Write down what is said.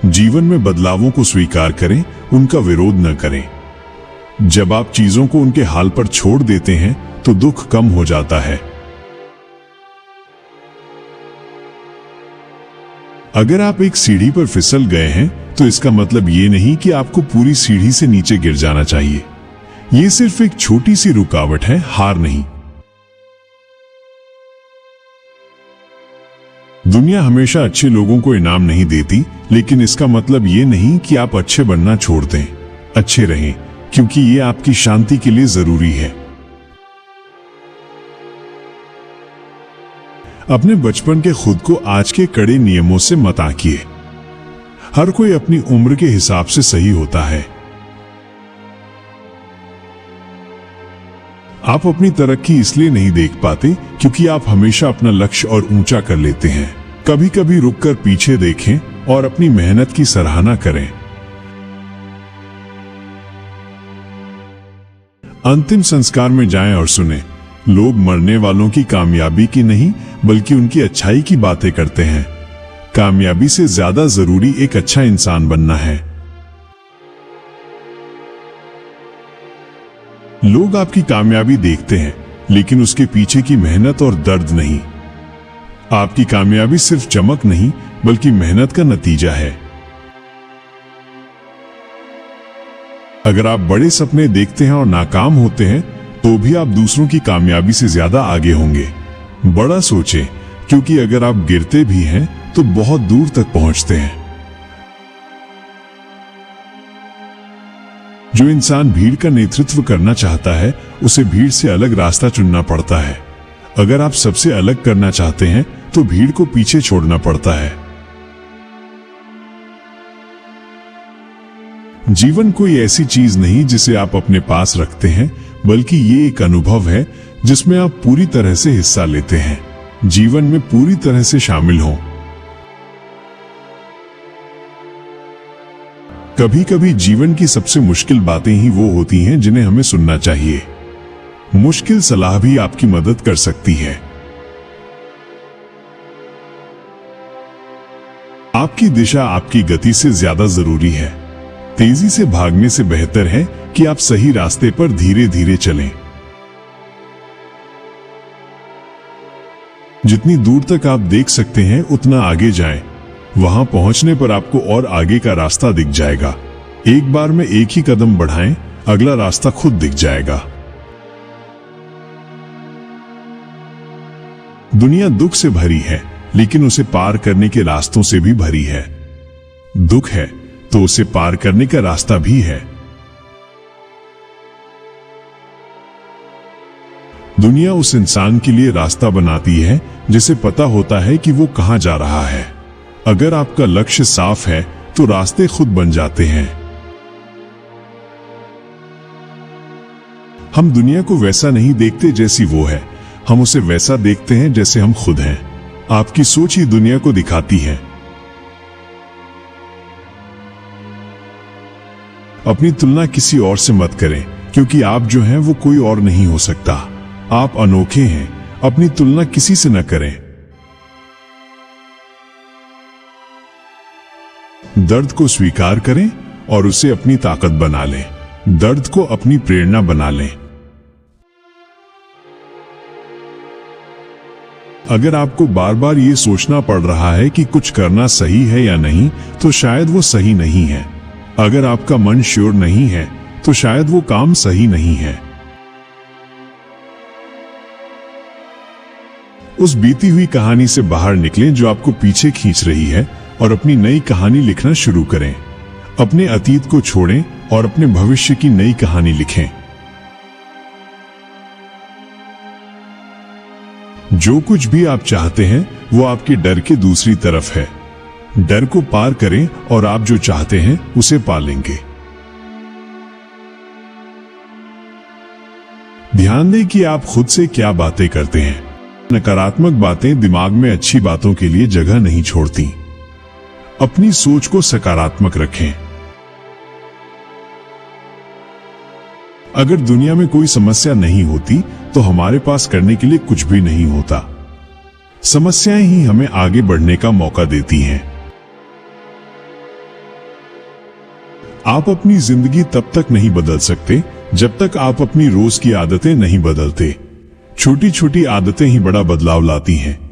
जीवन में बदलावों को स्वीकार करें, उनका विरोध न करें। जब आप चीजों को उनके हाल पर छोड़ देते हैं तो दुख कम हो जाता है। अगर आप एक सीढ़ी पर फिसल गए हैं तो इसका मतलब ये नहीं कि आपको पूरी सीढ़ी से नीचे गिर जाना चाहिए। ये सिर्फ एक छोटी सी रुकावट है, हार नहीं। दुनिया हमेशा अच्छे लोगों को इनाम नहीं देती, लेकिन इसका मतलब ये नहीं कि आप अच्छे बनना छोड़ दें। अच्छे रहें, क्योंकि ये आपकी शांति के लिए जरूरी है। अपने बचपन के खुद को आज के कड़े नियमों से मत आंकिए। हर कोई अपनी उम्र के हिसाब से सही होता है। आप अपनी तरक्की इसलिए नहीं देख पाते क्योंकि आप हमेशा अपना लक्ष्य और ऊंचा कर लेते हैं। कभी कभी रुककर पीछे देखें और अपनी मेहनत की सराहना करें। अंतिम संस्कार में जाएं और सुनें। लोग मरने वालों की कामयाबी की नहीं, बल्कि उनकी अच्छाई की बातें करते हैं। कामयाबी से ज्यादा जरूरी एक अच्छा इंसान बनना है। लोग आपकी कामयाबी देखते हैं, लेकिन उसके पीछे की मेहनत और दर्द नहीं। आपकी कामयाबी सिर्फ चमक नहीं, बल्कि मेहनत का नतीजा है। अगर आप बड़े सपने देखते हैं और नाकाम होते हैं, तो भी आप दूसरों की कामयाबी से ज्यादा आगे होंगे। बड़ा सोचें, क्योंकि अगर आप गिरते भी हैं तो बहुत दूर तक पहुंचते हैं। जो इंसान भीड़ का नेतृत्व करना चाहता है, उसे भीड़ से अलग रास्ता चुनना पड़ता है। अगर आप सबसे अलग करना चाहते हैं तो भीड़ को पीछे छोड़ना पड़ता है। जीवन कोई ऐसी चीज नहीं जिसे आप अपने पास रखते हैं, बल्कि ये एक अनुभव है जिसमें आप पूरी तरह से हिस्सा लेते हैं। जीवन में पूरी तरह से शामिल हों। कभी कभी जीवन की सबसे मुश्किल बातें ही वो होती हैं जिन्हें हमें सुनना चाहिए। मुश्किल सलाह भी आपकी मदद कर सकती है। आपकी दिशा आपकी गति से ज्यादा जरूरी है। तेजी से भागने से बेहतर है कि आप सही रास्ते पर धीरे धीरे चलें। जितनी दूर तक आप देख सकते हैं उतना आगे जाएं। वहां पहुंचने पर आपको और आगे का रास्ता दिख जाएगा। एक बार में एक ही कदम बढ़ाएं, अगला रास्ता खुद दिख जाएगा। दुनिया दुख से भरी है, लेकिन उसे पार करने के रास्तों से भी भरी है। दुख है तो उसे पार करने का रास्ता भी है। दुनिया उस इंसान के लिए रास्ता बनाती है जिसे पता होता है कि वो कहां जा रहा है। अगर आपका लक्ष्य साफ है तो रास्ते खुद बन जाते हैं। हम दुनिया को वैसा नहीं देखते जैसी वो है, हम उसे वैसा देखते हैं जैसे हम खुद हैं। आपकी सोच ही दुनिया को दिखाती है। अपनी तुलना किसी और से मत करें, क्योंकि आप जो हैं वो कोई और नहीं हो सकता। आप अनोखे हैं। अपनी तुलना किसी से न करें। दर्द को स्वीकार करें और उसे अपनी ताकत बना लें। दर्द को अपनी प्रेरणा बना लें। अगर आपको बार बार ये सोचना पड़ रहा है कि कुछ करना सही है या नहीं, तो शायद वो सही नहीं है। अगर आपका मन श्योर नहीं है, तो शायद वो काम सही नहीं है। उस बीती हुई कहानी से बाहर निकलें जो आपको पीछे खींच रही है, और अपनी नई कहानी लिखना शुरू करें। अपने अतीत को छोड़ें और अपने भविष्य की नई कहानी लिखें। जो कुछ भी आप चाहते हैं वो आपके डर के दूसरी तरफ है। डर को पार करें और आप जो चाहते हैं उसे पा लेंगे। ध्यान दें कि आप खुद से क्या बातें करते हैं। नकारात्मक बातें दिमाग में अच्छी बातों के लिए जगह नहीं छोड़ती। अपनी सोच को सकारात्मक रखें। अगर दुनिया में कोई समस्या नहीं होती तो हमारे पास करने के लिए कुछ भी नहीं होता। समस्याएं ही हमें आगे बढ़ने का मौका देती हैं। आप अपनी जिंदगी तब तक नहीं बदल सकते जब तक आप अपनी रोज की आदतें नहीं बदलते। छोटी छोटी आदतें ही बड़ा बदलाव लाती हैं।